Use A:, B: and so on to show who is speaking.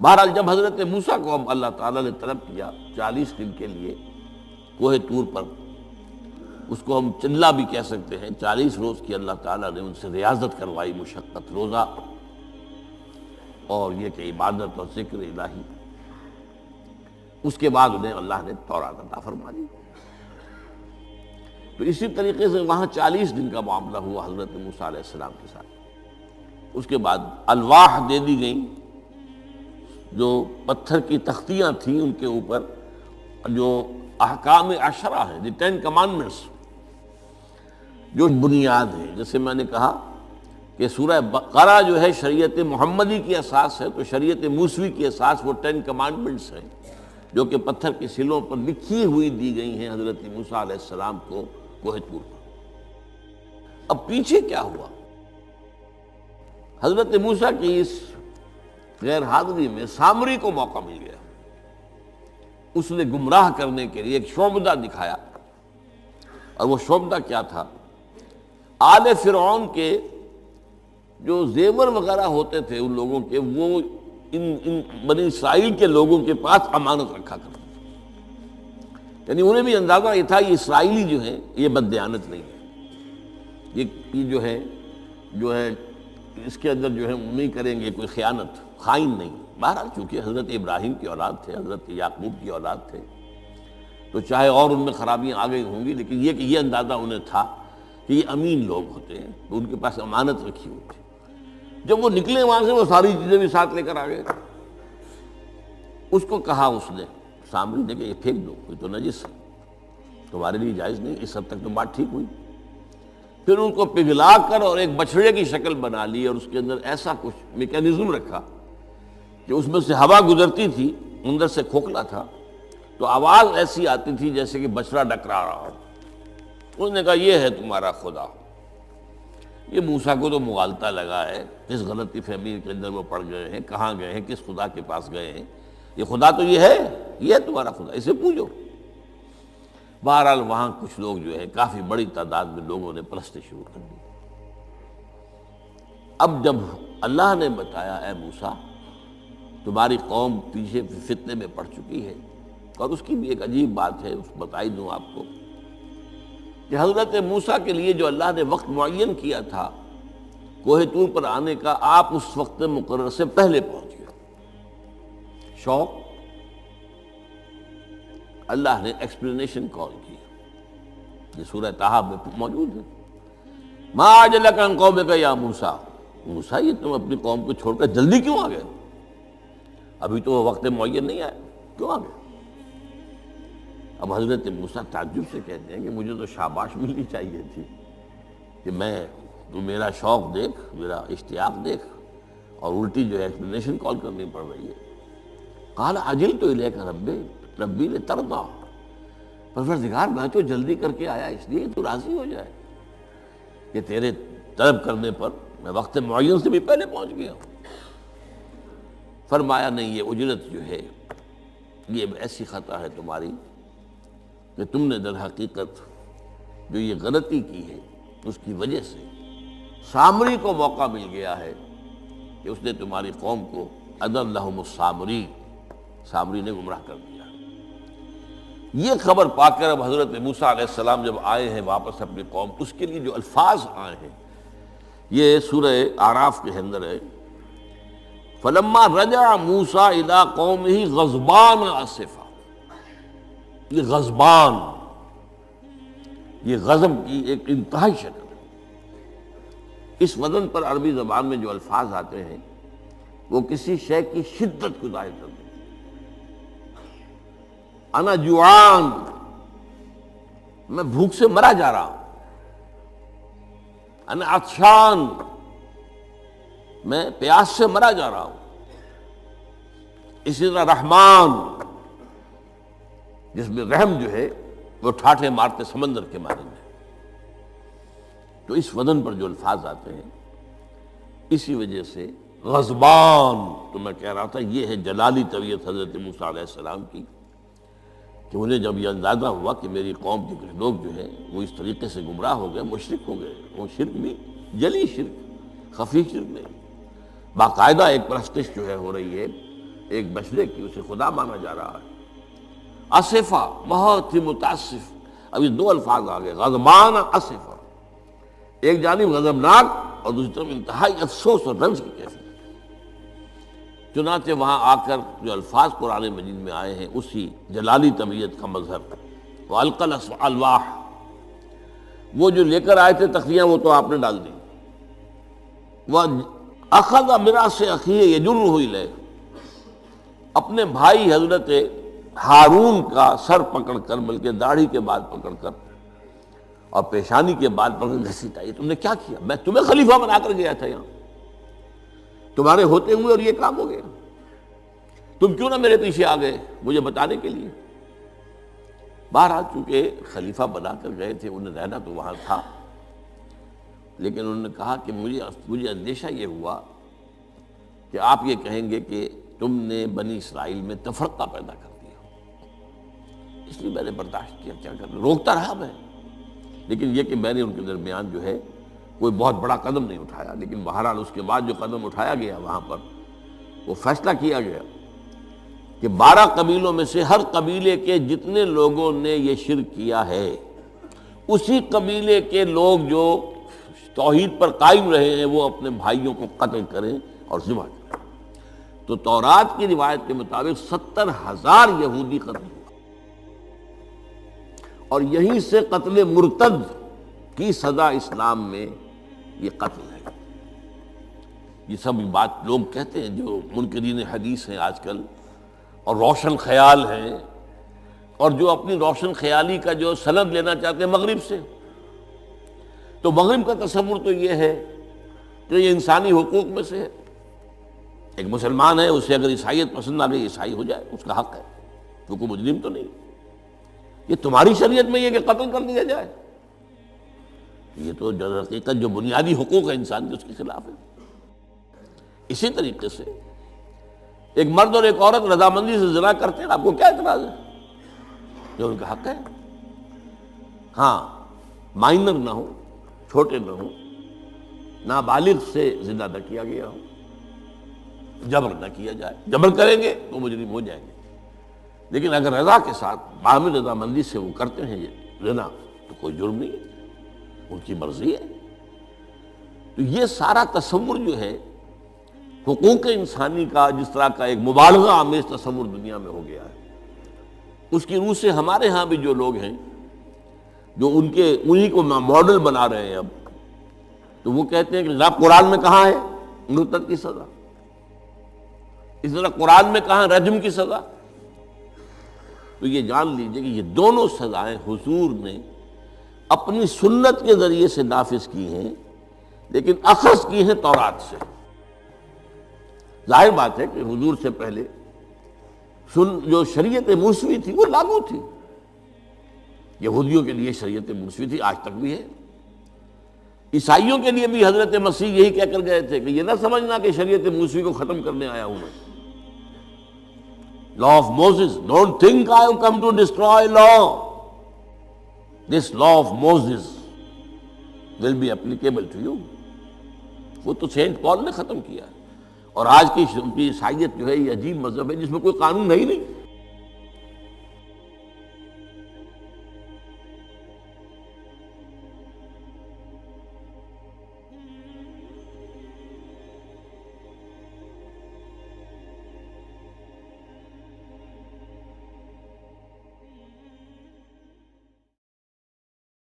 A: بہرحال جب حضرت موسیٰ کو اب اللہ تعالیٰ نے طلب کیا 40 دن کے لیے کوہ طور پر، اس کو ہم چلہ بھی کہہ سکتے ہیں، 40 روز کی اللہ تعالیٰ نے ان سے ریاضت کروائی، مشقت، روزہ اور یہ کہ عبادت اور ذکر الہی، اس کے بعد انہیں اللہ نے تورات عطا فرما دی۔ تو اسی طریقے سے وہاں 40 دن کا معاملہ ہوا حضرت موسیٰ علیہ السلام کے ساتھ۔ اس کے بعد الواح دے دی گئیں، جو پتھر کی تختیاں تھیں، ان کے اوپر جو احکام عشرہ ہیں، دی 10 کمانڈمنٹس، جو بنیاد ہے۔ جیسے میں نے کہا کہ سورہ بقرہ جو ہے شریعت محمدی کی اساس ہے، تو شریعت موسوی کی اساس وہ 10 کمانڈمنٹس ہیں، جو کہ پتھر کی سلوں پر لکھی ہوئی دی گئی ہیں حضرت موسیٰ علیہ السلام کو کوہ طور پر۔ اب پیچھے کیا ہوا؟ حضرت موسیٰ کی اس غیر حاضری میں سامری کو موقع مل گیا، اس نے گمراہ کرنے کے لیے ایک شعبدہ دکھایا، اور وہ شعبدہ کیا تھا؟ آل فرعون کے جو زیور وغیرہ ہوتے تھے ان لوگوں کے، وہ ان بنی اسرائیل کے لوگوں کے پاس امانت رکھا کرتے تھے، یعنی انہیں بھی اندازہ یہ تھا یہ اسرائیلی جو ہیں یہ بددیانت نہیں ہے، یہ جو ہے اس کے اندر جو ہے نہیں کریں گے کوئی خیانت، خائن نہیں۔ بہرحال چونکہ حضرت ابراہیم کی اولاد تھے، حضرت یعقوب کی اولاد تھے، تو چاہے اور ان میں خرابیاں آ گئی ہوں گی، لیکن یہ کہ یہ اندازہ انہیں تھا کہ یہ امین لوگ ہوتے ہیں، تو ان کے پاس امانت رکھی ہوئی تھی۔ جب وہ نکلے وہاں سے، وہ ساری چیزیں بھی ساتھ لے کر آ گئے۔ اس کو کہا اس نے سامری نے کہ یہ پھینک دو، یہ تو نجس ہے، تمہارے لیے جائز نہیں۔ اس حد تک تو بات ٹھیک ہوئی۔ پھر ان کو پگھلا کر اور ایک بچھڑے کی شکل بنا لی، اور اس کے اندر ایسا کچھ میکینزم رکھا کہ اس میں سے ہوا گزرتی تھی، اندر سے کھوکھلا تھا، تو آواز ایسی آتی تھی جیسے کہ بچڑا ڈکرا رہا ہو۔ اس نے کہا یہ ہے تمہارا خدا۔ یہ موسیٰ کو تو مغالطہ لگا ہے، کس غلطی فہمی کے اندر وہ پڑ گئے ہیں، کہاں گئے ہیں، کس خدا کے پاس گئے ہیں، یہ خدا تو یہ ہے تمہارا خدا، اسے پوجو۔ بہرحال وہاں کچھ لوگ جو ہے کافی بڑی تعداد میں لوگوں نے پرستی شروع کر دی۔ اب جب اللہ نے بتایا اے موسیٰ تمہاری قوم پیچھے فتنے میں پڑ چکی ہے، اور اس کی بھی ایک عجیب بات ہے، اس بتائی دوں آپ کو کہ حضرت موسیٰ کے لیے جو اللہ نے وقت معین کیا تھا کوہ طور پر آنے کا، آپ اس وقت مقرر سے پہلے پہنچ گئے۔ شوق اللہ نے ایکسپلینیشن کال کی، یہ سورہ طٰہٰ میں موجود ہے۔ ما اعجلک عن قومک یا موسیٰ، موسیٰ یہ تم اپنی قوم کو چھوڑ کر جلدی کیوں آ گئے؟ ابھی تو وہ وقت معین نہیں آیا، کیوں آ گئے؟ اب حضرت موسیٰ تعجب سے کہتے ہیں کہ مجھے تو شاباش ملنی چاہیے تھی کہ تو میرا شوق دیکھ، میرا اشتیاق دیکھ، اور الٹی جو ہے ایکسپلینیشن کال کرنی پڑ رہی ہے۔ قال عجلت الیک ربی لترضیٰ، پروردگار میں تو جلدی کر کے آیا اس لیے تو راضی ہو جائے کہ تیرے طلب کرنے پر میں وقت معین سے بھی پہلے پہنچ گیا ہوں۔ فرمایا نہیں، یہ اجرت جو ہے یہ ایسی خطا ہے تمہاری کہ تم نے در حقیقت جو یہ غلطی کی ہے اس کی وجہ سے سامری کو موقع مل گیا ہے کہ اس نے تمہاری قوم کو اضلھم السامری، سامری نے گمراہ کر دیا۔ یہ خبر پا کر اب حضرت موسیٰ علیہ السلام جب آئے ہیں واپس اپنی قوم، اس کے لیے جو الفاظ آئے ہیں یہ سورہ اعراف کے اندر ہے۔ فلما رجع موسیٰ الی قومہ غضبان آسفا، یہ غضبان، یہ غضب کی ایک انتہائی شکل ہے۔ اس وزن پر عربی زبان میں جو الفاظ آتے ہیں وہ کسی شے کی شدت کو ظاہر کرتے ہیں۔ انا جوعان، میں بھوک سے مرا جا رہا ہوں۔ انا عطشان، میں پیاس سے مرا جا رہا ہوں۔ اسی طرح رحمان، جس میں رحم جو ہے وہ ٹھاٹھے مارتے سمندر کے مانند ہے۔ تو اس وزن پر جو الفاظ آتے ہیں اسی وجہ سے غضبان، تو میں کہہ رہا تھا یہ ہے جلالی طبیعت حضرت موسیٰ علیہ السلام کی، کہ انہیں جب یہ اندازہ ہوا کہ میری قوم کے کچھ لوگ جو ہیں وہ اس طریقے سے گمراہ ہو گئے، مشرک ہو گئے، وہ شرک بھی جلی شرک، خفی شرک نہیں، باقاعدہ ایک پرستش جو ہے ہو رہی ہے ایک مشرق کی، اسے خدا مانا جا رہا ہے. اسفا، بہت ہی متاسف. اب یہ دو الفاظ آ گئے، غضبان اسفا، ایک جانب غضبناک اور دوسری طرف انتہائی افسوس اور رنج کی کیفیت. چنانچہ وہاں آ کر جو الفاظ قرآن مجید میں آئے ہیں اسی جلالی طبیعت کا مظہر. وَأَلْقَى الْأَلْوَاحَ، وہ جو لے کر آئے تھے تختیاں وہ تو آپ نے ڈال دی. وَأَخَذَ مِرَاسَ أَخِيهِ يَجُرُّهُ إِلَيْهِ، اپنے بھائی حضرت ہارون کا سر پکڑ کر، بلکہ داڑھی کے بال پکڑ کر اور پیشانی کے بال پکڑ کر گھسیٹا. یہ تم نے کیا کیا؟ میں تمہیں خلیفہ بنا کر گیا تھا یہاں، تمہارے ہوتے ہوئے اور یہ کام ہو گیا. تم کیوں نہ میرے پیچھے آ گئے مجھے بتانے کے لیے؟ بہرحال چونکہ خلیفہ بنا کر گئے تھے، انہیں رہنا تو وہاں تھا، لیکن انہوں نے کہا کہ مجھے اندیشہ یہ ہوا کہ آپ یہ کہیں گے کہ تم نے بنی اسرائیل میں تفرقہ پیدا کر دیا، اس لیے میں نے برداشت کیا. کیا کرنا، روکتا رہا میں، لیکن یہ کہ میں نے ان کے درمیان جو ہے کوئی بہت بڑا قدم نہیں اٹھایا. لیکن بہرحال اس کے بعد جو قدم اٹھایا گیا وہاں پر وہ فیصلہ کیا گیا کہ 12 قبیلوں میں سے ہر قبیلے کے جتنے لوگوں نے یہ شرک کیا ہے، اسی قبیلے کے لوگ جو توحید پر قائم رہے ہیں وہ اپنے بھائیوں کو قتل کریں اور ذبح کریں. تو تورات کی روایت کے مطابق 70,000 یہودی قتل ہوا، اور یہیں سے قتل مرتد کی سزا اسلام میں یہ قتل ہے. یہ سب بات لوگ کہتے ہیں جو منکرین حدیث ہیں آج کل اور روشن خیال ہیں، اور جو اپنی روشن خیالی کا جو سند لینا چاہتے ہیں مغرب سے. تو مغرب کا تصور تو یہ ہے کہ یہ انسانی حقوق میں سے ہے. ایک مسلمان ہے، اسے اگر عیسائیت پسند آ گئی عیسائی ہو جائے، اس کا حق ہے، کیونکہ مجرم تو نہیں. یہ تمہاری شریعت میں یہ کہ قتل کر دیا جائے، یہ تو جو حقیقت جو بنیادی حقوق ہے انسان کے اس کے خلاف ہے. اسی طریقے سے ایک مرد اور ایک عورت رضامندی سے زنا کرتے ہیں، آپ کو کیا اعتراض ہے؟ جو ان کا حق ہے. ہاں، مائنر نہ ہو، چھوٹے نہ ہو، نابالغ سے زنا نہ کیا گیا ہو، جبر نہ کیا جائے. جبر کریں گے تو مجرم ہو جائیں گے، لیکن اگر رضا کے ساتھ باہمی رضامندی سے وہ کرتے ہیں یہ زنا تو کوئی جرم نہیں ہے، ان کی مرضی ہے. تو یہ سارا تصور جو ہے حقوق انسانی کا، جس طرح کا ایک مبالغہ آمیز تصور دنیا میں ہو گیا ہے، اس کی روح سے ہمارے ہاں بھی جو لوگ ہیں جو انہی کو ماڈل بنا رہے ہیں اب، تو وہ کہتے ہیں کہ جناب قرآن میں کہاں ہے مرتد کی سزا، اس طرح قرآن میں کہاں رجم کی سزا. تو یہ جان لیجئے کہ یہ دونوں سزائیں حضور نے اپنی سنت کے ذریعے سے نافذ کی ہیں، لیکن اخذ کی ہیں تورات سے. ظاہر بات ہے کہ حضور سے پہلے جو شریعت موسوی تھی وہ لاگو تھی. یہودیوں کے لیے شریعت موسوی تھی، آج تک بھی ہے. عیسائیوں کے لیے بھی حضرت مسیح یہی کہہ کر گئے تھے کہ یہ نہ سمجھنا کہ شریعت موسوی کو ختم کرنے آیا ہوں میں. Law of Moses, don't think I have come to destroy law. This law of Moses will be applicable to you. وہ تو سینٹ پال نے ختم کیا. اور آج کی عیسائیت جو ہے یہ عجیب مذہب ہے جس میں کوئی قانون ہے ہی نہیں.